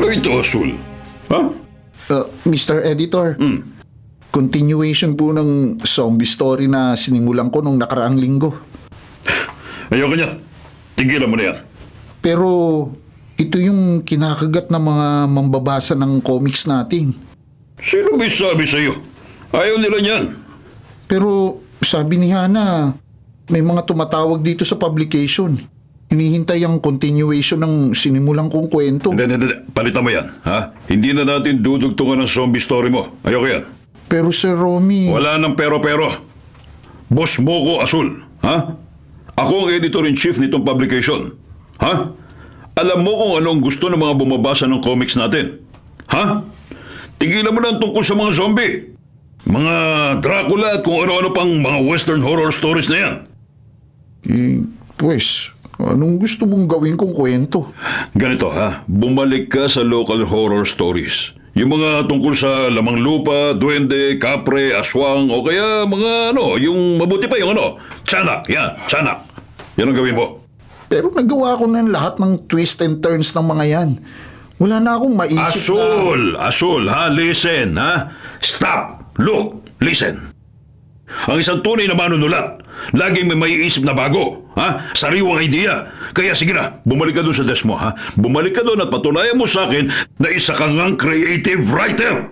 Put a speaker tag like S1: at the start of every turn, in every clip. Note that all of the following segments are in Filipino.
S1: Ano ito, Asul? Ha?
S2: Mr. Editor, continuation po ng zombie story na sinimulan ko nung nakaraang linggo.
S1: Ayoko niya. Tigilan mo na yan.
S2: Pero ito yung kinakagat ng mga mambabasa ng comics natin.
S1: Sino may sabi sa'yo? Ayaw nila niyan.
S2: Pero sabi ni Hana, may mga tumatawag dito sa publication. Hinihintay ang continuation ng sinimulan kong kwento.
S1: Hindi. Palitan mo yan, ha? Hindi na natin dudugtungan ang zombie story mo. Ayoko yan.
S2: Pero Sir Romy...
S1: Wala nang pero-pero. Boss mo ko, Asul, ha? Ako ang editor-in-chief nitong publication. Ha? Alam mo kung ano ang gusto ng mga bumabasa ng comics natin. Ha? Tigilan mo na ang tungkol sa mga zombie. Mga Dracula at kung ano-ano pang mga western horror stories na yan.
S2: Pues, anong gusto mong gawin kong kwento?
S1: Ganito, ha? Bumalik ka sa local horror stories. Yung mga tungkol sa lamang lupa, duwende, kapre, aswang, o kaya mga yung mabuti pa yung tiyanak. Yan, tiyanak. Yan ang gawin mo.
S2: Pero nagawa ko na lahat ng twist and turns ng mga yan. Wala na akong maisip
S1: Asul, ha? Listen, ha? Stop! Look! Listen! Ang isang tunay na manunulat, laging may maiisip na bago, ha? Sariwang idea. Kaya sige na, bumalik ka doon sa desk mo, ha? Bumalik ka doon at patunayan mo sa akin na isa kang ngang creative writer.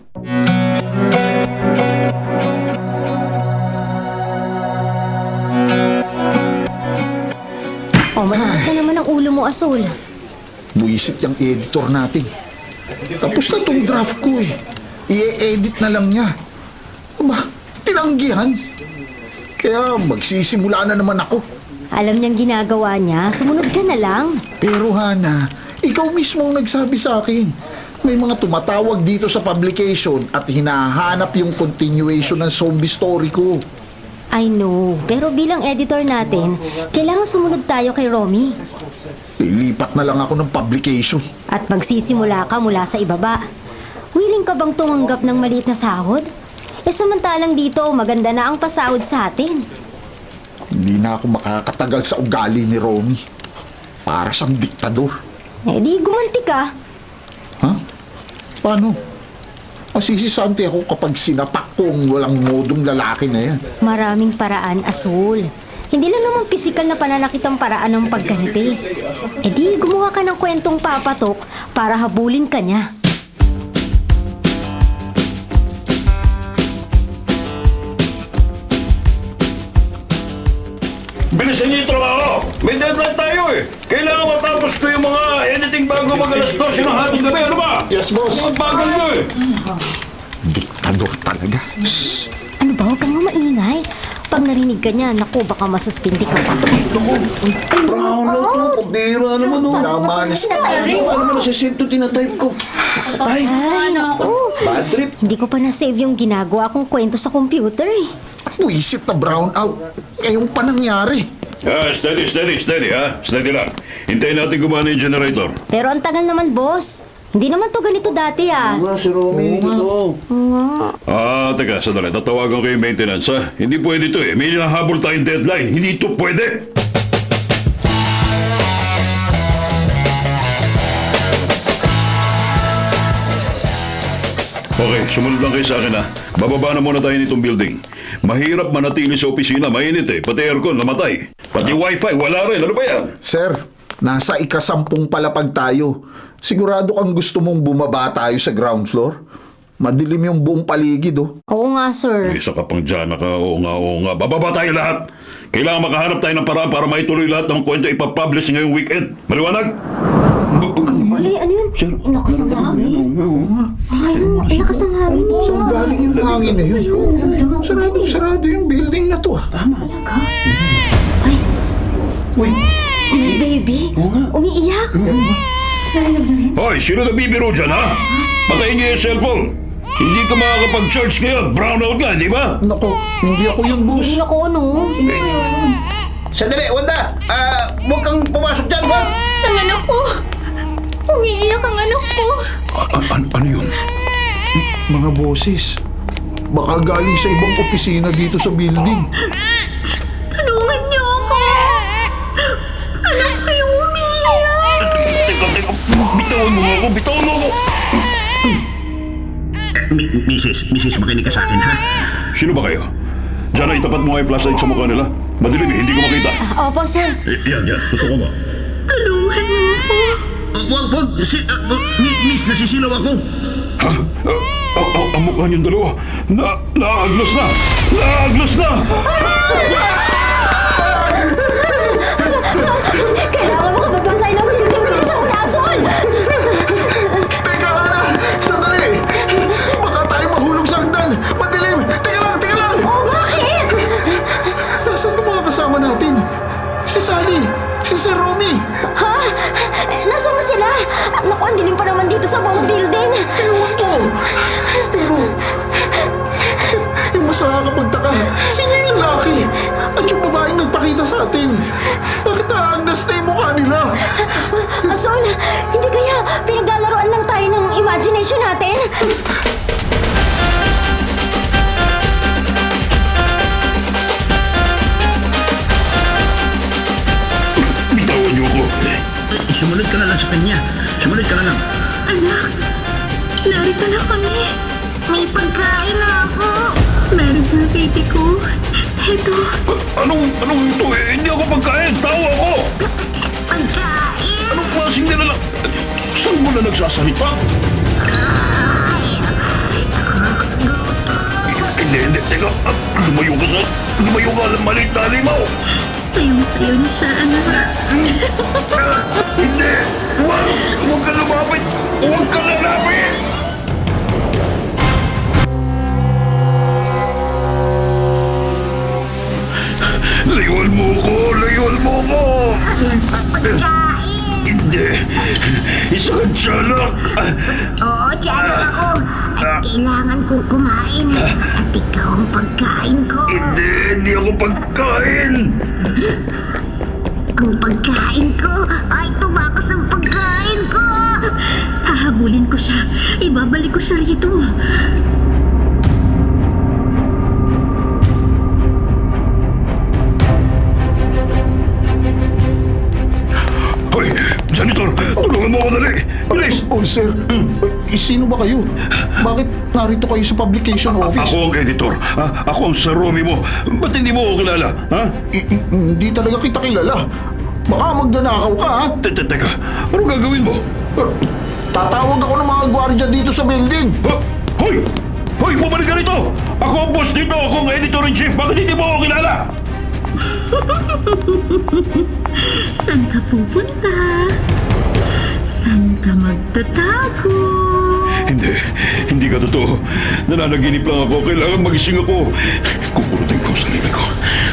S3: Malamig na naman ang ulo mo, Asul.
S2: Buisit yung editor natin. Tapos na tong draft ko eh. I-edit na lang niya. Aba, tinanggihan. Kaya magsisimula na naman ako.
S3: Alam niyang ginagawa niya, sumunod ka na lang.
S2: Pero Hana, ikaw mismo ang nagsabi sa akin. May mga tumatawag dito sa publication at hinahanap yung continuation ng zombie story ko.
S3: I know, pero bilang editor natin, kailangan sumunod tayo kay Romy.
S2: Lilipat na lang ako ng publication.
S3: At magsisimula ka mula sa ibaba. Willing ka bang tumanggap ng maliit na sahod? Samantalang dito, maganda na ang pasahod sa atin.
S2: Hindi na ako makakatagal sa ugali ni Romy. Para siyang diktador.
S3: Di gumanti ka.
S2: Ha? Paano? Masisisante ako kapag sinapak ko ang walang modong lalaki na yan.
S3: Maraming paraan, Asul. Hindi lang naman pisikal na pananakit ang paraan ng pagganti. Di gumawa ka ng kwentong papatok para habulin ka niya.
S1: Bilisan niyo yung trabaho! May deadline tayo eh! Kailangan matapos ko yung mga editing bago mag-alas 12 ng hating gabi. Ano ba?
S2: Yes, boss.
S1: Mga bagong mo eh!
S2: Diktador talaga.
S3: Ano ba? Huwag kang maingay. Pag narinig ka niya, naku, baka masuspindi ka pa.
S4: Brown out mo, pabira naman o.
S2: Namanis ka.
S4: Ano mo nasa-save to tinatype ko? Ay, bad trip.
S3: Hindi ko pa na-save yung ginagawa kong kwento sa computer eh.
S2: Buisit na brown out. Yung pa nangyari.
S1: Steady ha? Steady lang. Hintayin natin gumana yung generator.
S3: Pero ang tagal naman, boss. Hindi naman to ganito dati ah.
S4: Nga si Romy dito.
S1: Teka, sandali. Tatawagan ko yung maintenance ha? Hindi pwede to eh. May nahabol tayong deadline. Hindi to pwede. Okay, sumunod lang kayo sa akin ha. Bababa na muna tayo nitong building. Mahirap manatili sa opisina, mainit eh. Pati aircon, namatay. Pati wifi, wala rin. Ano ba yan?
S2: Sir, nasa ika-10 palapag tayo. Sigurado kang gusto mong bumaba tayo sa ground floor? Madilim yung buong paligid oh.
S3: Oo nga, sir.
S1: Isa ka pang dyan, oo nga. Bababa tayo lahat. Kailangan makahanap tayo ng paraan para maituloy lahat ng kwento ipapublish ngayong weekend. Maliwanag?
S3: Ay, ano yun? Inakas ang hangin. Inakas ang hangin.
S2: Saan galing yung hangin na yun? Sarado yung building na to ah.
S3: Ay, baby, umiiyak.
S1: Hoy, sino nabibiro dyan, ha? Patayin niyo yung cellphone. Hindi ka makakapag-charge ngayon. Brownout nga, di ba?
S2: Nako, hindi ako yun, boss.
S3: Hindi ako, ano?
S4: Sandali, Wanda. Huwag kang pumasok dyan, ha?
S5: Ang anak ko! Umiiyak ang anak ko!
S1: Ano yun?
S2: Mga boses. Baka galing sa ibang opisina dito sa building.
S5: Tulungan niyo ako! Anak ko yung umiiyak!
S1: Teka. Bitawan mo ako.
S6: Mrs. makinig ka sa akin, ha?
S1: Sino ba kayo? Diyan, itapat mo nga yung flashlight sa mukha nila. Madilim, hindi ko makita.
S3: Opo, sir.
S6: Yan. Gusto ko ba?
S5: Tulungan mo ako.
S6: Wag. Miss, nasisilaw ako.
S1: Ha? Ang mukha niyong dalawa. Naaglas na! Naaglas na!
S3: Kailangan makababa tayo ng building. Bilisan mo na, Asol!
S2: Teka, Hana! Sandali! Baka tayo mahulog sa hagdan! Madilim! Teka lang!
S3: Oh, bakit?
S2: Nasaan ang mga kasama natin? Si Sally! Si Sir Romy!
S3: Ha? Nasaan ba sila? Naku, ang dilim pa naman dito sa buong building.
S2: Ewan ko! Pero... Yung mas nakakapagtaka, sino yung lalaki? At yung babaeng nagpakita sa atin? Bakit naagnas na yung mukha nila?
S3: Asol, hindi kaya pinaglalaroan lang tayo ng imagination natin?
S1: Bitawan niyo ako.
S6: Sumunod ka na lang sa kanya. Sumunod ka na lang.
S5: Anak, narito na kami. May pagkain na ako. Meron na baby ko. Ito,
S1: Anong ito eh? Hindi ako pagkain. Tao ako!
S5: pagkain.
S1: Anong klaseng nilala? Saan mo na nagsasalita? Hindi. Teka, lumayo ka lang maliit na halimaw.
S5: Sayong-sayo na siya, anak.
S1: Hindi! Huwag ka lumapit! Huwag ka lalapit! Layuan mo ko! Layuan mo ko! Hindi! Isang tiyanak!
S7: Oo, tiyanok ako. At kailangan kong kumain. At ikaw ang pagkain ko.
S1: Hindi ako pagkain!
S7: Ang pagkain ko ay tumakas ang pagkain ko.
S5: Hahabulin ko siya. Ibabalik ko siya rito.
S1: Hoy! Janitor! Tulungan mo ako dali! Bilis!
S2: Oh, sir. Sino ba kayo? Bakit narito kayo sa publication office?
S1: Ako ang editor. Ako ang Romy mo. Ba't hindi mo ako kilala? Ha?
S2: Hindi talaga kita kilala. Baka magnanakaw ka, ha?
S1: Teka, ano gagawin mo?
S2: Tatawag ako ng mga gwardiya dito sa building.
S1: Hoy! Hoy! Bumalik ka rito! Ako ang boss dito! Ako ang editor-in-chief! Bakit hindi mo ako kilala?
S5: Saan ka pupunta? Saan ka magtatago?
S1: Hindi ka totoo. Nananaginip lang ako. Kailangan magising ako. Kukurutin ko sa sarili ko.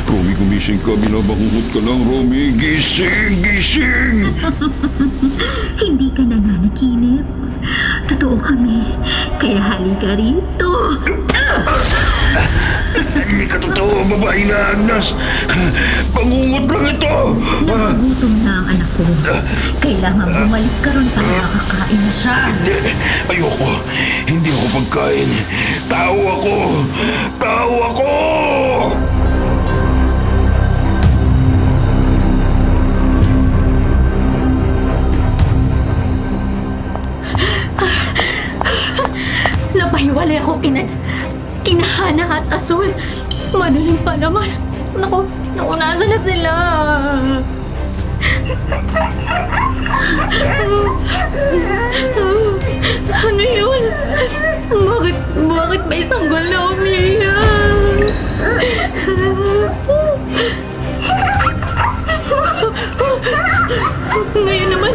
S1: Romy, gumising ka. Binabangungot ka lang, Romy. Gising!
S5: Hindi ka nananaginip. Totoo kami. Kaya halika rito.
S1: Hindi ka totoo, babae na Agnes. Bangungot lang ito.
S5: Nagugutom na ang anak ko. Kailangan bumalik ka ron para makakain na siya.
S1: Ayoko. Hindi ako pagkain. Tao ako. Tao ako!
S5: Napahiwalay ako kinahana at Asol. Madaling pa naman. Naku, nasa na sila. Ano yun? Bakit may sanggol na umiiyak? Ngayon naman,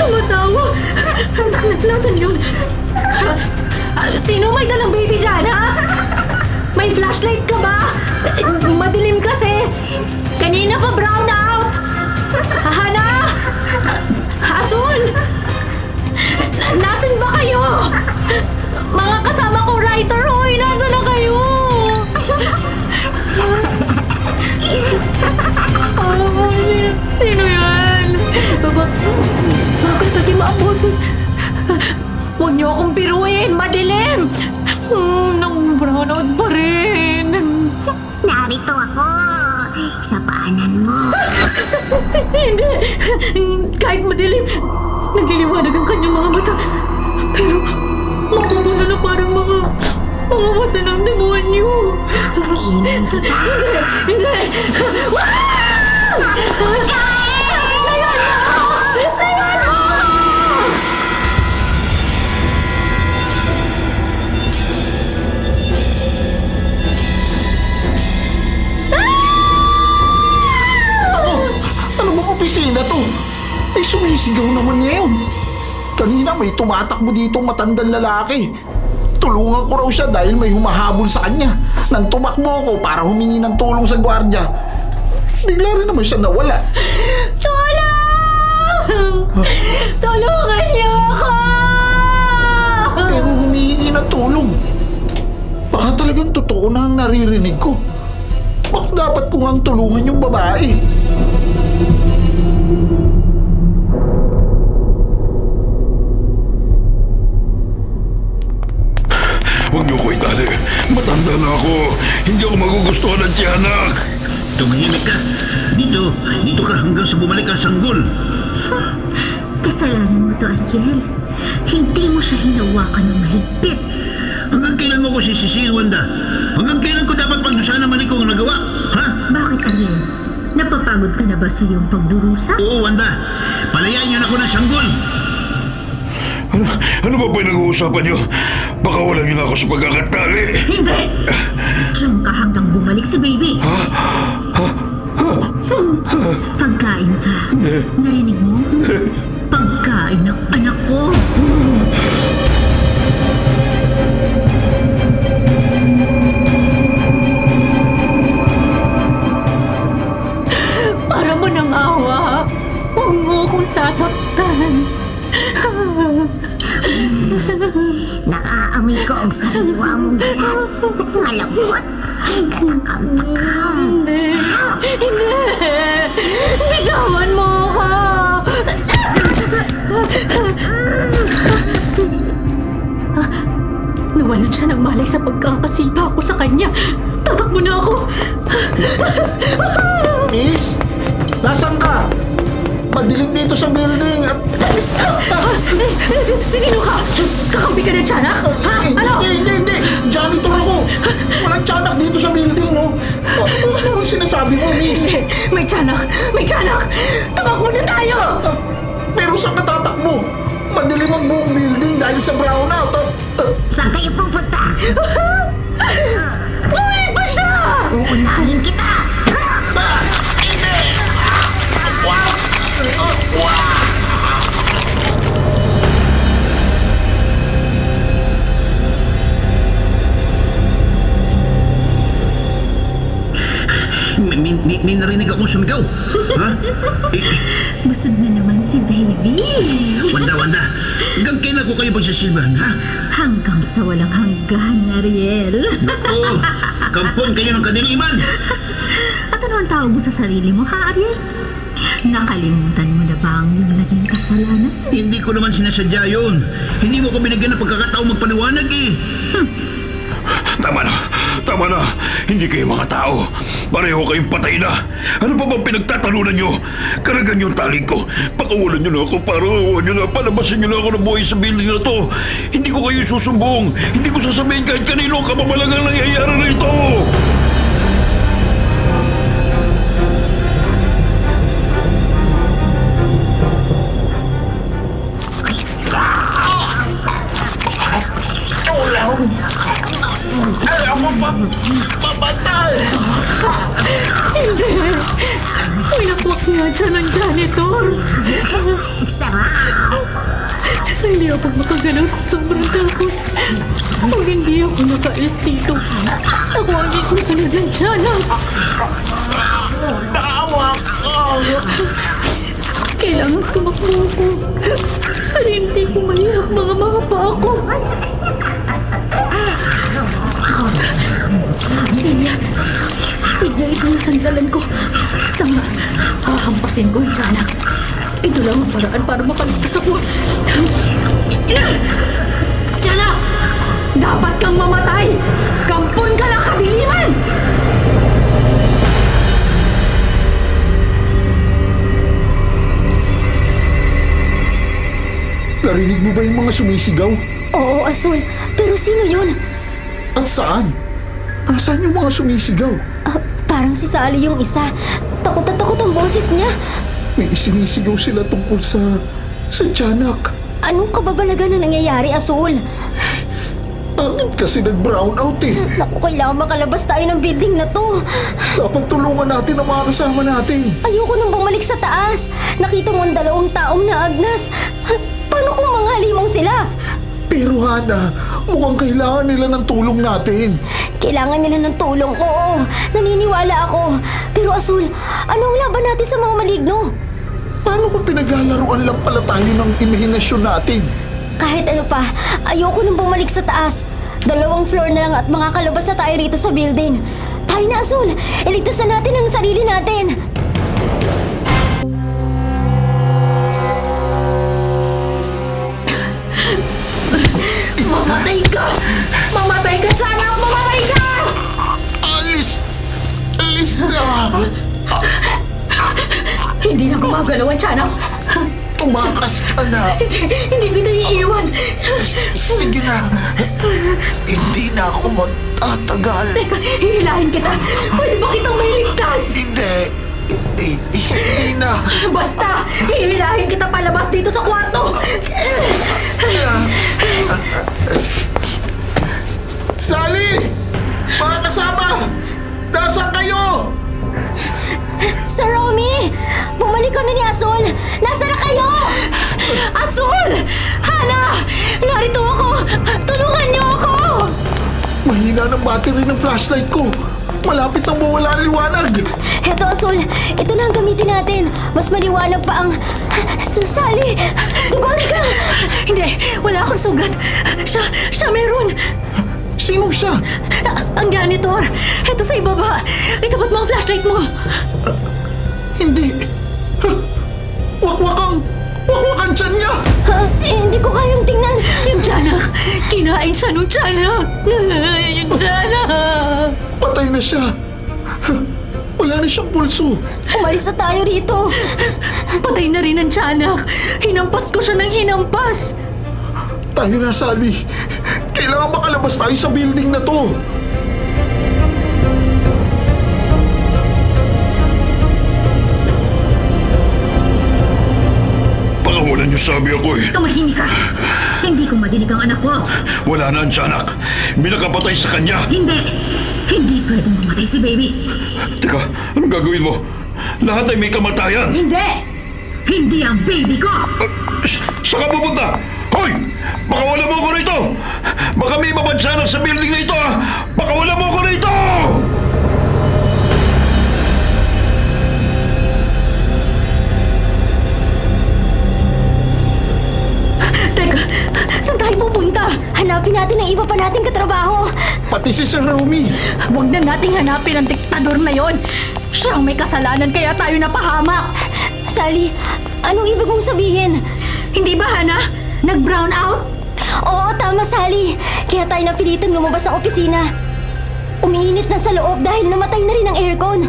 S5: tumatawa. Nasaan yun? Sino may dalang baby dyan, ha? May flashlight ka ba? Madilim kasi. Kanina pa brown out. Hana! Asul! Nasaan ba kayo? Mga kasama ko writer, hoy! Nasaan na kayo? Sino yan? Bakit naging mga boses? Huwag niyo akong biruin! Madilim! Nang brown out pa rin!
S7: Narito ako. Sa paanan mo.
S5: Hindi! Kahit madilim, nagliliwanag ang kanyang mga mata. Pero makukulo na parang mga Mga mata ng demonyo.
S7: Kainin kita.
S5: Hindi!
S2: Ano bang opisina to? Ay, sumisigaw naman ngayon. Kanina may tumatakbo dito matandang lalaki. Tulungan ko raw siya dahil may humahabol sa kanya. Nang tumakbo ko para humingi ng tulong sa gwardya, bigla rin naman siya nawala.
S5: Tulong! Tulungan niyo ako!
S2: Pero humihingi ng tulong. Baka talagang totoo na ang naririnig ko. Baka dapat ko ngang tulungan yung babae.
S1: Huwag niyo ko itali. Matanda na ako. Hindi ako magugustuhan ng tiyanak.
S6: Tumahimik ka. Dito ka hanggang sa bumalik ang sanggol.
S7: Kasalanan mo to, Ariel. Hindi mo siya hinawakan ng mahigpit.
S6: Hanggang kailan mo ko sisisihin, Wanda? Hanggang kailan ko dapat pagdusahan naman ikaw ang nagawa? Ha?
S7: Bakit, Ariel? Napapagod ka na ba sa iyong pagdurusa?
S6: Oo, Wanda. Palayain niyo na ako ng sanggol.
S1: Ano ba pinag-uusapan niyo? Baka wala niyo na ako sa pagkakatali.
S7: Hindi! Diyan ka hanggang bumalik si baby. Pagkain ka. Narinig mo? Pagkain ng anak ko.
S5: Para mo ng awa. Huwag mo akong sasaktan.
S7: Naaamoy ko ang sariwa mong balat. Malambot. Katakam-takam.
S5: Hindi! Bitawan mo ako! Nawalan siya ng malay sa pagkakasipa ko sa kanya. Tatakbo na ako!
S2: Miss, nasaan ka? Madilim dito sa building at...
S5: Sino ka? Kakampi ka ng tiyanak? Ha? Ano?
S2: Hindi! Janitor ako! Walang tiyanak dito sa building, no? Ano ang sinasabi mo, miss?
S5: Hindi! May tiyanak! May tiyanak! Tamakbo na tayo!
S2: Pero saan ka tatakbo? Madilim ang buong building dahil sa brownout.
S7: Saan tayo pupunta?
S5: Buhay pa siya!
S7: Uunahin kita!
S6: May narinig akong sumigaw. Ha?
S7: Busog na naman si baby.
S6: Wanda. Hanggang kailan ko kayo pagsasilbahan, ha?
S7: Hanggang sa walang hanggan, Ariel.
S6: Oo. Kampon kayo ng kadiliman.
S7: At ano ang tawag mo sa sarili mo, ha, Ariel? Nakalimutan mo na ba ang iyong naging kasalanan?
S6: Hindi ko naman sinasadya yun. Hindi mo ko binigyan ng pagkakataong magpaliwanag eh.
S1: Tama na. Hindi kayo mga tao. Pareho kayong patay na. Ano pa bang pinagtatalunan nyo? Karagan yung talig ko. Pakawalan nyo na ako para awan nyo na. Palabasin nyo na ako ng buhay sa building na to. Hindi ko kayo susumbong. Hindi ko sasabihin kahit kanino ang kamamalagang nangyayari na ito.
S2: Papatay!
S5: Hindi! Pinakwak niya dyan ang janitor!
S7: Sarap!
S5: Hindi ako makagalaw kung sobrang takot. Pag hindi ako nakaalis dito, ako ang isusunod ng tiyanak.
S2: Naawa ko!
S5: Kailangan tumakbo ako. Pero hindi ko maiyak mga paa ko. Silya, ito yung sandalan ko. Tama, hahampasin ko yung tiyanak. Ito lang ang paraan para makaligtas ako. Tiyanak! Dapat kang mamatay! Kampon ka lang kadiliman!
S2: Narinig mo ba yung mga sumisigaw?
S3: Oo, Asul. Pero sino yun?
S2: At saan? Nasaan yung mga sumisigaw?
S3: Parang si Sally yung isa. Takot na takot ang boses niya.
S2: May isinisigaw sila tungkol sa tiyanak.
S3: Anong kababalagan na nangyayari, Asul?
S2: Bakit kasi nag-brown out eh?
S3: Naku, kailangan makalabas tayo ng building na to.
S2: Dapat tulungan natin ang mga kasama natin.
S3: Ayoko nang bumalik sa taas. Nakita mo ang 2 taong naagnas. Paano kung mga halimaw sila?
S2: Pero Hana, mukhang kailangan nila ng tulong natin.
S3: Kailangan nila ng tulong, oo. Naniniwala ako. Pero Asul, anong laban natin sa mga maligno?
S2: Paano kung pinaglalaruan lang pala tayo ng imahinasyon natin?
S3: Kahit ano pa, ayoko nang bumalik sa taas. 2 floor na lang at makakalabas na tayo rito sa building. Tayo na, Asul. Iligtas na natin ang sarili natin.
S5: Mamatay ka! Mamatay ka, Tiyanak! Mamatay ka!
S2: Alis! Alis na!
S5: Hindi na gumagalaw ang Tiyanak.
S2: Tumakas ka na!
S5: Hindi kita iiwan.
S2: Sige na! Hindi na ako magtatagal!
S5: Teka, hihilahin kita. Pwede ba kitang mailigtas?
S2: Hindi! Hindi na!
S5: Basta, hihilahin kita palabas dito sa kwarto.
S2: Sally! Mga kasama! Nasaan kayo?
S3: Sir Romy! Bumalik kami ni Asul! Nasaan na kayo?
S5: Asul! Hana! Narito ako! Tulungan niyo ako!
S2: Mahina ng battery ng flashlight ko. Malapit nang mawala ang liwanag.
S3: Heto, Asul. Ito na ang gamitin natin. Mas maliwanag pa ang... Sally! Gugori ka!
S5: Hindi, wala akong sugat. Siya meron.
S2: Sino siya?
S5: Ang janitor. Heto sa ibaba. Itapat mo ang flashlight mo.
S2: Hindi. Wakwakang tiyan niya.
S3: Ha? Hindi ko kayang tingnan.
S5: Yung tiyanak. Kinain siya nung tiyanak. Yung tiyanak.
S2: Patay na siya. Wala na siyang pulso.
S3: Umalis na tayo rito.
S5: Patay na rin ang tiyanak. Hinampas ko siya ng hinampas.
S2: Tayo na, Sally. Kailangan makalabas tayo sa building na to.
S1: Pakawalan niyo sabi ako eh.
S5: Tumahimik ka. Hindi ko madinig ang anak ko.
S1: Wala na ang tiyanak. May nakapatay sa kanya.
S5: Hindi. Hindi pwedeng mamatay si baby.
S1: Teka, anong gagawin mo? Lahat ay may kamatayan.
S5: Hindi. Hindi ang baby ko.
S1: Saan ka pupunta? Hoy! Pakawalan mo ako rito! Baka may mabadsanak sa building na ito, ha! Pakawalan mo ako rito!
S5: Teka, saan tayo pupunta?
S3: Hanapin natin ang iba pa nating katrabaho.
S2: Pati si Sir Romy.
S5: Huwag na nating hanapin ang diktador na yon. Siyang may kasalanan kaya tayo napahamak.
S3: Sally, anong ibig mong sabihin?
S5: Hindi ba, Hana? Nag-brown out?
S3: Oo, tama, Sally. Kaya tayo napilitang lumabas sa opisina. Umiinit na sa loob dahil namatay na rin ang aircon.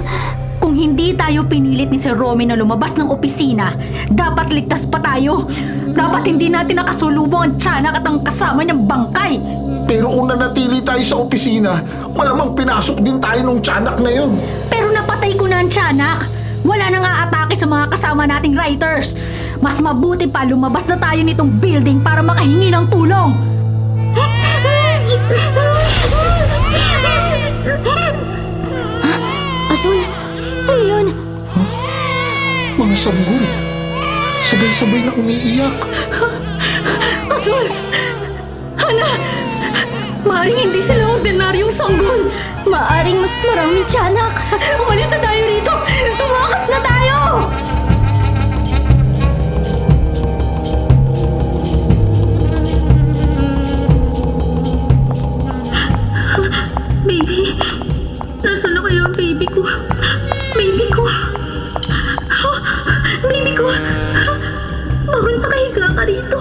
S5: Kung hindi tayo pinilit ni Sir Romy na lumabas ng opisina, dapat ligtas pa tayo. Dapat hindi natin nakasulubong ang tiyanak at ang kasama niyang bangkay.
S2: Pero kung nanatili tayo sa opisina, malamang pinasok din tayo nung tiyanak na yun.
S5: Pero napatay ko na ang tiyanak. Wala nang aatake sa mga kasama nating writers. Mas mabuti pa lumabas na tayo nitong building para makahingi ng tulong.
S3: Asul, ano yun?
S2: Mga sanggol. Sabay-sabay na umiiyak.
S5: Asul! Hana! Maaaring hindi sila ordinaryong sanggol.
S3: Maaring mas maraming tiyanak.
S5: Umalis na tayo rito! Tumakas na tayo! Baby, nasaan na kaya ang baby ko? Baby ko! Baby ko! Bakit nakahiga ka rito?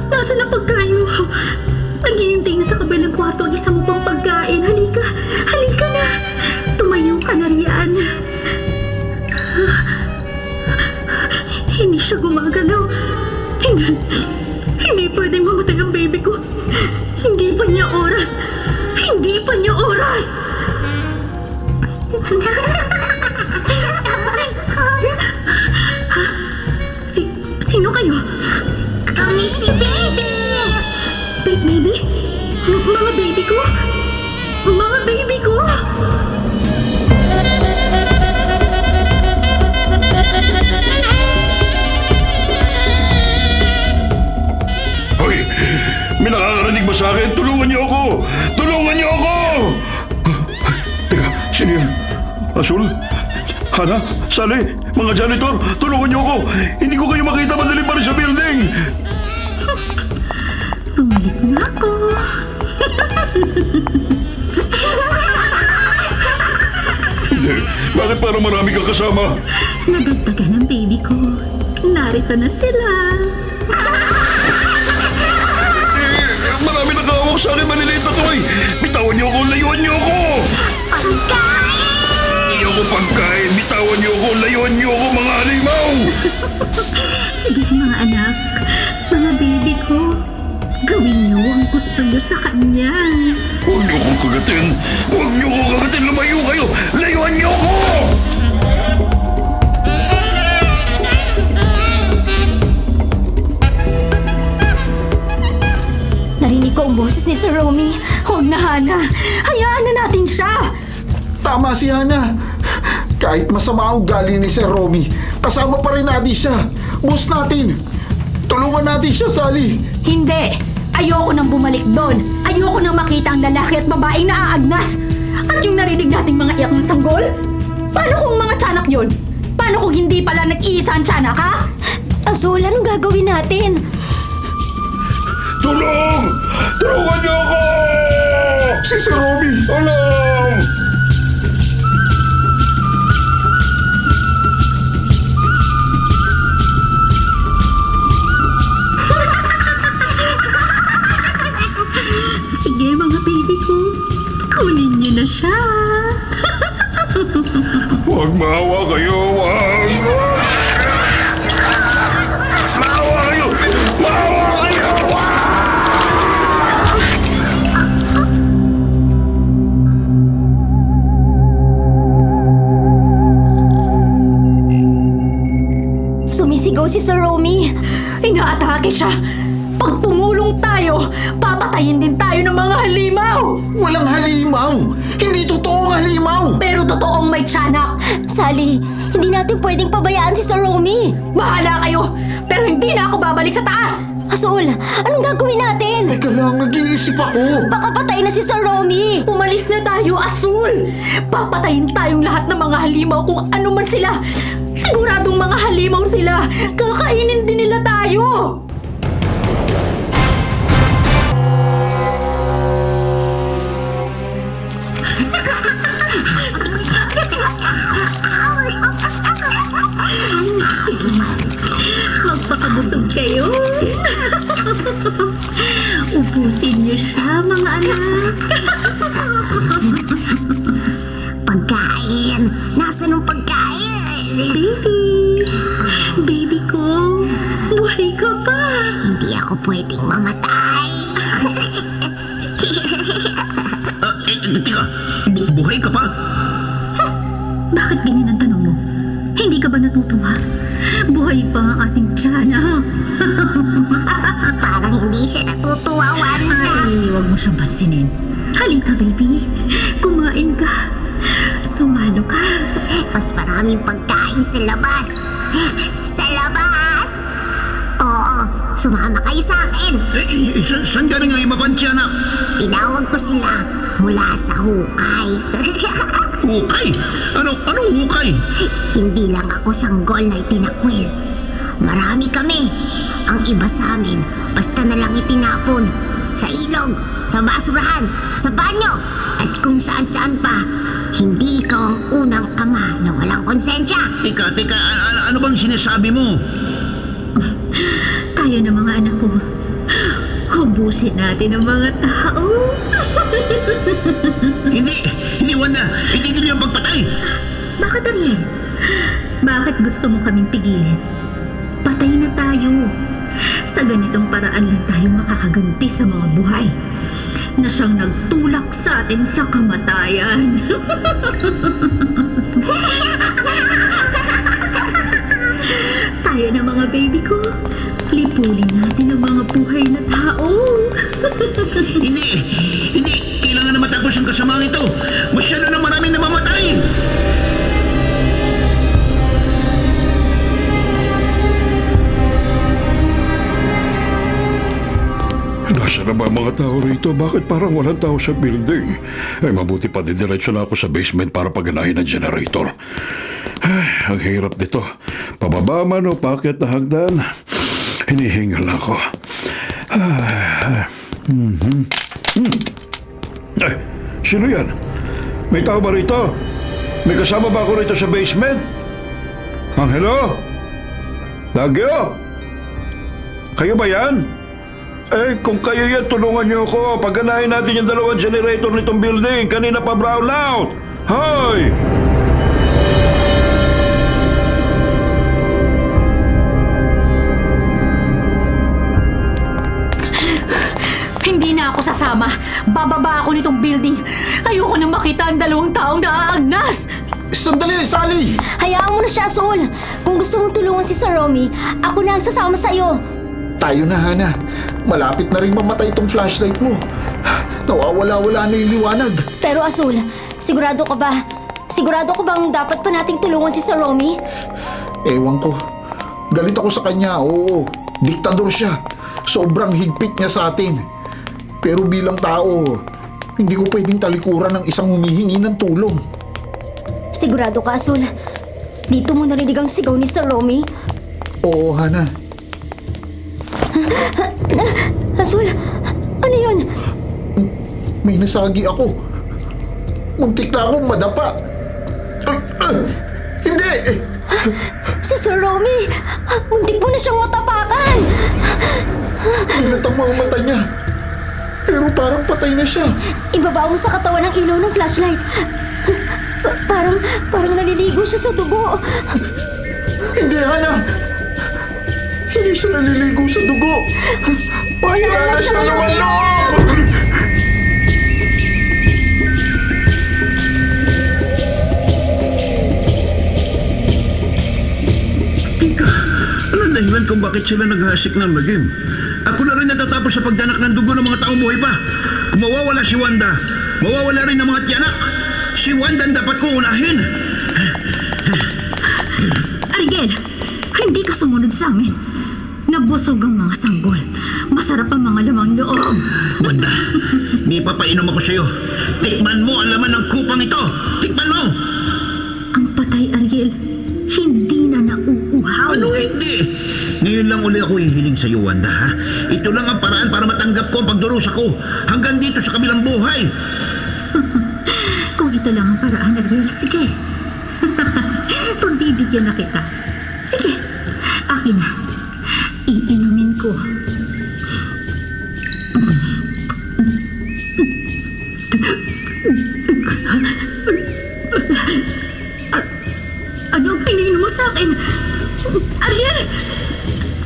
S5: Nasaan ang pagkain mo? Naghihintay na sa kabilang kwarto ang isa mo pang pagkain. Halika! Halika na! Tumayo ka na riyan. Hindi siya gumagalaw. Hindi pwedeng mamatay ang baby ko. Hindi pa niya oras. Hindi Hindi pa niyo oras! Sino kayo?
S7: Kami si Baby!
S5: Baby? Mga baby ko? Mga baby ko!
S1: Hoy! May nakakarinig ba sa akin? Tulungan niyo ako! Tulungan niyo ako! Teka, sino yan? Asul? Hana? Sally? Mga janitor? Tulungan niyo ako! Hindi ko kayo makita madali pa rin sa building!
S5: Bumalik na ako.
S1: Hindi. Bakit parang marami kang kasama?
S5: Nagagdagan ng baby ko. Narito na sila.
S1: Marami nakahawak sa akin maliliit na toy! Bitawan niyo ako! Layuan niyo ako! Hindi ako pagkain! Bitawan niyo ako! Layuan niyo ako, mga halimaw!
S5: Sige mga anak, mga baby ko. Gawin niyo ang gusto niyo sa kanya.
S1: Huwag niyo akong kagatin! Huwag niyo akong kagatin! Lumayo kayo! Layuan niyo ako!
S3: Narinig ko ang boses ni Sir Romy.
S5: Huwag na, Hana. Hayaan na natin siya.
S2: Tama si Hana. Kahit masama ang ugali ni Sir Romy, kasama pa rin natin siya. Boss natin. Tulungan natin siya, Sally.
S5: Hindi. Ayoko nang bumalik doon. Ayoko nang makita ang lalaki at babaeng naaagnas. At yung narinig nating mga iyak ng sanggol? Paano kung mga tiyanak yun? Paano kung hindi pala nag-iisa ang tiyanak, ha?
S3: Azul, anong gagawin natin?
S1: Tulong! Tulungan niyo ako!
S2: Si Sir Romy.
S1: Tulong!
S5: Sige mga baby ko, kunin niyo na siya.
S1: Huwag maawa kayo! Huwag! Maawa kayo! Maawa kayo!
S3: Sumisigaw si Sir Romy.
S5: Inaatake siya. Pag tumulong tayo, papatayin din tayo ng mga halimaw.
S2: Walang halimaw. Hindi totoong halimaw.
S5: Pero totoong may tiyanak.
S3: Sally, hindi natin pwedeng pabayaan si Sir Romy.
S5: Bahala kayo, pero hindi na ako babalik sa taas.
S3: Azul, anong gagawin natin?
S2: Teka lang, nag-iisip ako.
S3: Baka patay na si Sir Romy.
S5: Umalis na tayo, Azul. Papatayin tayong lahat ng mga halimaw kung ano man sila. Siguradong mga halimaw sila. Kakainin din nila tayo. Sige, magpakabusog kayo. Ubusin niyo siya, mga anak.
S7: Pagkain! Nasaan ang pagkain?
S5: Baby! Baby ko! Buhay ka pa!
S7: Hindi ako pwedeng mamatay.
S6: Teka, buhay ka pa?
S5: Bakit ganyan ang tanong mo? Hindi ka ba natutuwa? Buhay pa ang ating tiyanak.
S7: Parang hindi siya natutuwa, Wanda.
S5: Ay, huwag mo siyang pansinin. Halika, baby. Kumain ka. Sumalo ka.
S7: Mas maraming pagkain sa labas. Sa labas! Oo, sumama kayo sa akin.
S6: Saan galing ang iba pang tiyanak?
S7: Tinawag ko sila mula sa hukay.
S6: Hukay? Anong hukay?
S7: Hindi lang ako sanggol na itinakwil. Marami kami. Ang iba sa amin, basta na lang itinapon. Sa ilog, sa basurahan, sa banyo, at kung saan-saan pa. Hindi ikaw ang unang ama na walang konsensya.
S6: Teka, ano bang sinasabi mo?
S5: Tayo na mga anak ko. Hubusin natin ang mga tao.
S6: Hindi, Wanda. Itigil niyo ang pagpatay.
S5: Bakit, Ariel? Bakit gusto mo kaming pigilin? Patay na tayo. Sa ganitong paraan lang tayo makakaganti sa mga buhay. na siyang nagtulak sa atin sa kamatayan. Tayo na mga baby ko, lipulin natin ang mga buhay na tao.
S6: Hindi! Hindi! Kailangan na matapos ang kasamaang ito! Masyado na maraming namamatay!
S1: Nasaan na ba ang mga tao rito? Bakit parang walang tao sa building? Ay, mabuti pa didiretso na ako sa basement para paganahin ang generator. Ay, ang hirap dito. Pababa man o paakyat na hagdan. Hinihingal ako. Ay, sino yan? May tao ba rito? May kasama ba ako rito sa basement? Angelo? Dagyo? Kayo ba yan? Eh, kung kayo yan, tulungan niyo ako. Pagganahin natin yung dalawang generator nitong building. Kanina pa brown out. Hoy!
S5: Hindi na ako sasama. Bababa ako nitong building. Ayoko na makita ang dalawang taong naaagnas.
S2: Sandali, Sally!
S3: Hayaan mo na siya, Sol. Kung gusto mong tulungan si Sir Romy, ako na ang sasama sa'yo.
S2: Tayo na, Hana. Malapit na rin mamatay itong flashlight mo. Nawawala-wala na yung liwanag.
S3: Pero Asul, sigurado ka ba? Sigurado ka bang dapat pa nating tulungan si Sir Romy?
S2: Ewan ko. Galit ako sa kanya, oo. Diktador siya. Sobrang higpit niya sa atin. Pero bilang tao, hindi ko pwedeng talikuran ng isang humihingi ng tulong.
S3: Sigurado ka, Asul. Dito mo narinig ang sigaw ni Sir Romy?
S2: Oo, Hana.
S3: Asul, ano yun?
S2: May nasagi ako. Muntik na akong madapa. Hindi!
S3: Si Sir Romy! Muntik mo na siyang matapakan!
S2: Binatang mga mata niya. Pero parang patay na siya.
S3: Ibaba mo sa katawan ng ilaw ng flashlight. Parang naliligo siya sa dugo.
S2: Hindi, Hana. Hindi siya naliligo sa dugo.
S3: Wala na siyang
S2: loob!
S6: Tika, anong dahilan kung bakit sila naghahasik ng lagim? Ako na rin natatapos sa pagdanak ng dugo ng mga taong buhay pa. Kung mawawala si Wanda, mawawala rin ang mga tiyanak. Si Wanda ang dapat kong unahin.
S5: Ariel, hindi ka sumunod sa amin. Nabusog ang mga sanggol. Masarap ang mga lamang loob.
S6: Wanda, may papainom ako sa'yo. Tikman mo ang laman ng kupang ito. Tikman mo!
S5: Ang patay, Ariel, hindi na nauuhaw.
S6: Ano hindi? Ngayon lang uli ako hihiling sa'yo, Wanda, ha? Ito lang ang paraan para matanggap ko ang pagdurusa ko hanggang dito sa kabilang buhay.
S5: Kung ito lang ang paraan, Ariel, sige. Pagbibigyan na kita. Sige, akin na. Iinumin ko. Ano ang pininom mo sa akin? Ariel!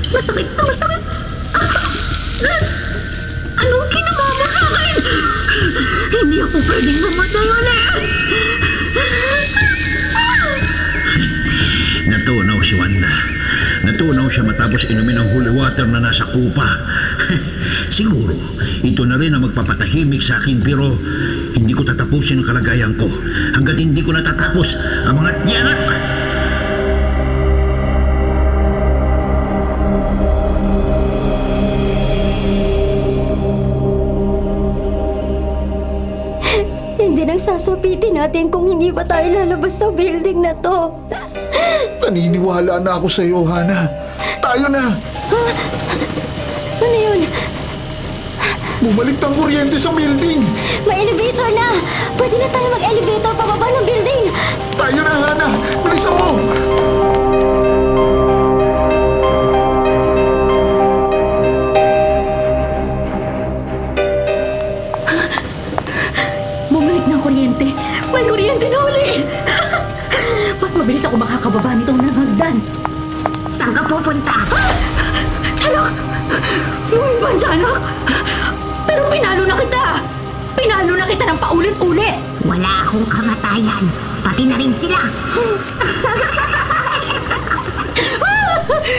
S5: Masakit na masakit! Ano ang ginawa mo sa akin? Hindi ako pwedeng mamatay ulit!
S6: Natunaw si Wanda. Natunaw siya matapos inumin ang holy water na nasa kupa. Siguro, ito na rin ang magpapatahimik sa akin pero hindi ko tatapusin ang kalagayan ko hanggat hindi ko natatapos ang mga tiyanak.
S3: Hindi nang sasapitin natin kung hindi pa tayo lalabas sa building na to.
S2: Naniniwala na ako sa iyo, Hana. Tayo na.
S3: Ano yun?
S2: Bumalik ang kuryente sa building.
S3: May elevator na! Pwede na tayo mag-elevator pababa ng building!
S2: Tayo na, Hana. Bilisan mo.
S5: Bumalik na ang kuryente. May kuryente na uli. Mas mabilis ako makakababa nitong nagagdan.
S7: Saan ka pupunta?
S5: Tiyanak! Yung ibang tiyanak! Pero pinalo na kita! Pinalo na kita ng paulit-ulit!
S7: Wala akong kamatayan. Pati na rin sila.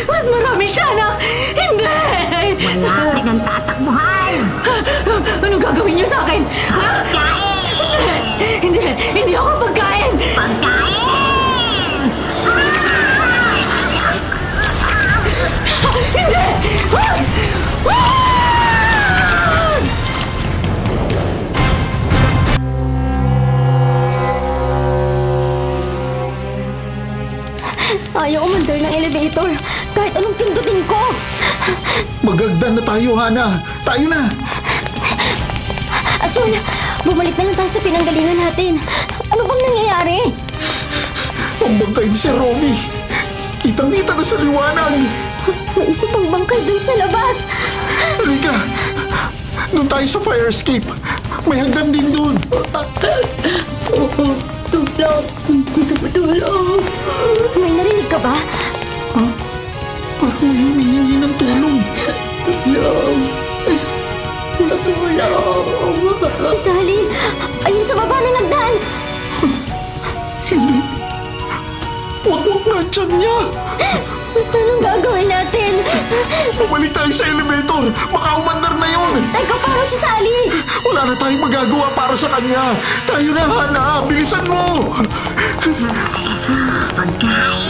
S5: Mas marami siya na! Hindi!
S7: Wala pinagtatakbuhan.
S5: Anong gagawin niyo sa akin? Ha?
S7: Pagkain!
S5: Hindi ako pagkain!
S7: Pagkain!
S3: Ayaw umandar ng elevator. Kahit anong pindutin ko.
S2: Magagdan na tayo, Hana. Tayo na.
S3: Asul, bumalik na lang tayo sa pinanggalingan natin. Ano bang nangyayari?
S2: Ang bangkay ni Sir Romy. Kitang-kita na sa liwanag.
S3: May isa pang bangkay dun sa labas.
S2: Halika. Doon tayo sa fire escape. May hagdan din doon.
S5: Tulong!
S3: May narinig ka ba?
S2: Parang may humihingi ng tulong.
S3: Si Sally, ayun sa baba ng hagdan.
S2: Wag na dyan niya.
S3: Anong gagawin natin?
S2: Bumalik tayo sa elevator. Baka umandar na yun.
S3: Teka, paano si Sally?
S2: Wala na tayong magagawa para sa kanya. Tayo na, Hana. Bilisan mo.
S7: Pagkain!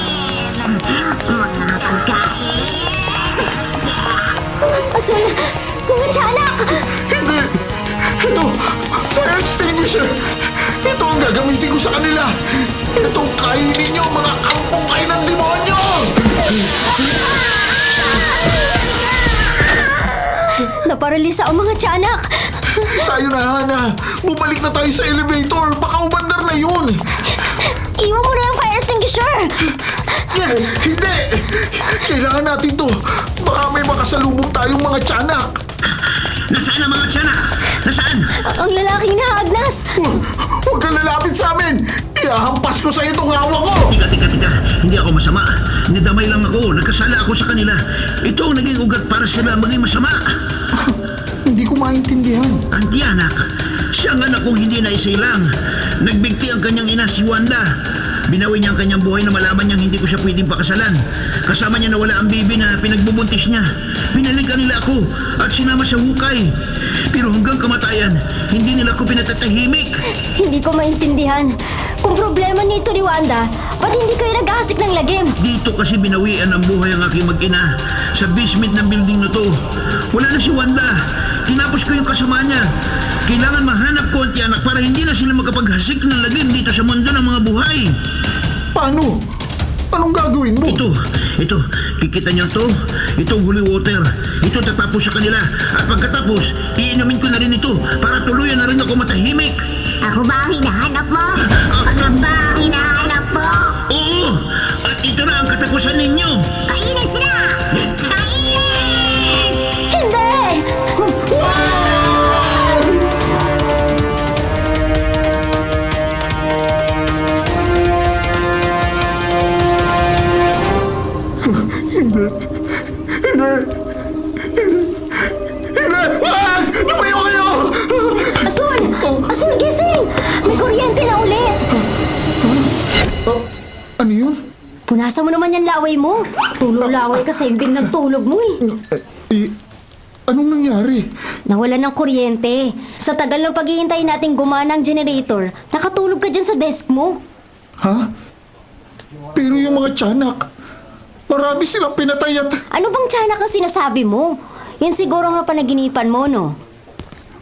S7: Mga pagkain!
S3: Asul, mga tiyanak!
S2: Hindi. Ito, fire extinguisher. Ito ang gagamitin ko sa kanila. Itong kainin nyo, mga kampong kayo ng demonyo.
S3: Naparalisa ang mga tiyanak.
S2: Tayo na, Hana. Bumalik na tayo sa elevator. Baka umandar na yun.
S3: Iwan mo na yung fire extinguisher.
S2: Hindi. Kailangan natin to. Baka may makasalubong tayong mga tiyanak.
S6: Nasaan ang mga tiyanak? Nasaan?
S3: Ang lalaking naagnas.
S2: Huwag kang lalapit sa amin. Ihahampas ko sa iyo itong hawak ko.
S6: Tika. Hindi ako masama. Nidamay lang ako. Nagkasala ako sa kanila. Ito ang naging ugat para sila maging masama.
S2: Hindi ko maintindihan.
S6: Ang tiyanak, siyang anak kong hindi na lang. Nagbigti ang kanyang ina, si Wanda. Binawi niya ang kanyang buhay na malaman niyang hindi ko siya pwedeng pakasalan. Kasama niya nawala ang bibi na pinagbubuntis niya. Binalikan nila ako at sinama sa hukay. Pero hanggang kamatayan, hindi nila ako pinatatahimik.
S3: Hindi ko maintindihan. Kung problema niyo ito ni Wanda, ba't hindi kayo nag-aasik ng lagim?
S6: Dito kasi binawian ang buhay ang aking mag-ina. Sa basement ng building na to. Wala na si Wanda. Tinapos ko yung kasama niya. Kailangan mahanap ko ang tiyanak para hindi na sila makapaghasik ng lagim dito sa mundo ng mga buhay.
S2: Paano? Anong gagawin mo?
S6: Ito, kikita niyo to? Itong holy water. Ito tatapos sa kanila. At pagkatapos, iinumin ko na rin ito para tuluyan na rin ako matahimik.
S7: Ako ba ang hinahanap mo? Ako ba ang hinahanap mo?
S6: Oo! At ito na ang katapusan ninyo.
S7: Kainin sila! Kainin!
S3: Hindi!
S2: Hindi! Wag! Lumayo kayo!
S3: Asul! Asul, gising! May kuryente na ulit!
S2: Ano yun?
S3: Punasan mo naman yan laway mo. Tulo-laway ka sa imbing nagtulog mo eh.
S2: Anong nangyari?
S3: Nawalan ng kuryente. Sa tagal ng paghihintay nating gumana ang generator, nakatulog ka dyan sa desk mo.
S2: Ha? Pero yung mga tiyanak, marami silang pinatay at...
S3: Ano bang tiyanak ang sinasabi mo? Yan siguro ang napanaginipan mo, no?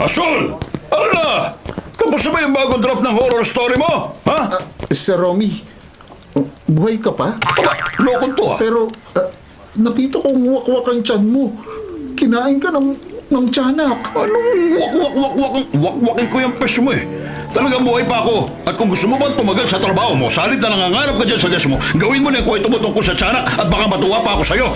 S1: Asul! Ano na? Tapos na ba yung bagong draft ng horror story mo? Ha?
S2: Sir Romy, buhay ka pa?
S1: Aba, lokon to ha?
S2: Pero nakita kong wakwak ang tiyan mo. Kinain ka ng tiyanak.
S1: Anong wakwakin ko yung peso mo eh? Talagang buhay pa ako. At kung gusto mo ba tumagal sa trabaho mo, salit na nangangarap ka dyan sa desk mo, gawin mo na yung kwento mo tungkol sa tiyanak at baka matuwa pa ako sa'yo.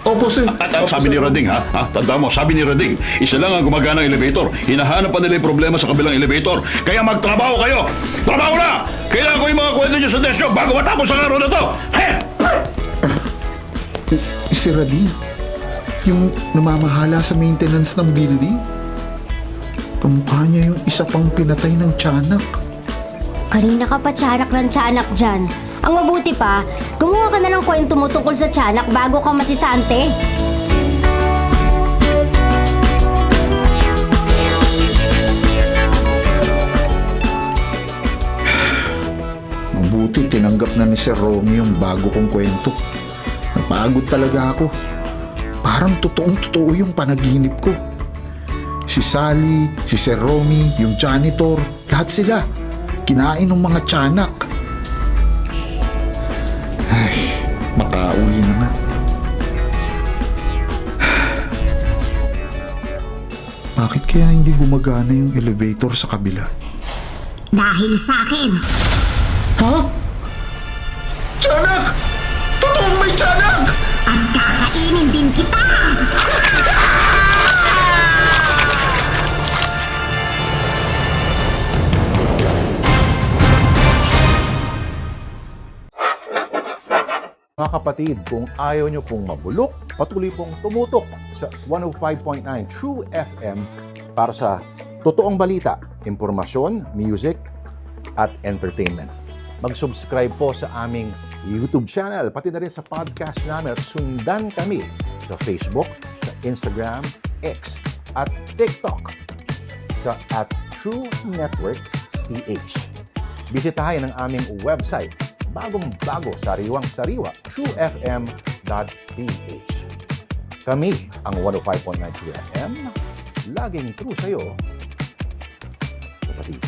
S2: Opo, sir.
S1: At sabi ni Rading ha? Tanda mo, sabi ni Rading, isa lang ang gumagana ng elevator. Hinahanap pa nila yung problema sa kabilang elevator. Kaya magtrabaho kayo! Trabaho na! Kailangan ko yung mga kwento nyo sa desk nyo bago matapos ang araw na to! He!
S2: Si Radin, yung namamahala sa maintenance ng building. Kamukha niya yung isa pang pinatay ng tiyanak.
S3: Kanina ka pa tiyanak ng tiyanak dyan. Ang mabuti pa, gumawa ka na ng kwento mo tungkol sa tiyanak bago ka masisante.
S2: Mabuti tinanggap na ni Sir Romy yung bago kong kwento. Napagod talaga ako. Parang totoong-totoo yung panaginip ko. Si Sally, si Sir Romy, yung janitor, lahat sila. Kinain ng mga tiyanak. Ay, makauwi na nga. Bakit kaya hindi gumagana yung elevator sa kabila?
S7: Dahil sa akin.
S2: Ha? Tiyanak! Totoong may tiyanak!
S7: At kakainin din kita!
S8: Mga kapatid, kung ayaw nyo pong mabulok, patuloy pong tumutok sa 105.9 True FM para sa totoong balita, impormasyon, music, at entertainment. Mag-subscribe po sa aming YouTube channel, pati na rin sa podcast namin at sundan kami sa Facebook, sa Instagram, X, at TikTok sa @True Network PH. Bisitahin ang aming website, bagong-bago, sariwang-sariwa, truefm.ph. Kami ang 105.9 True FM, laging true sa'yo, kapatid.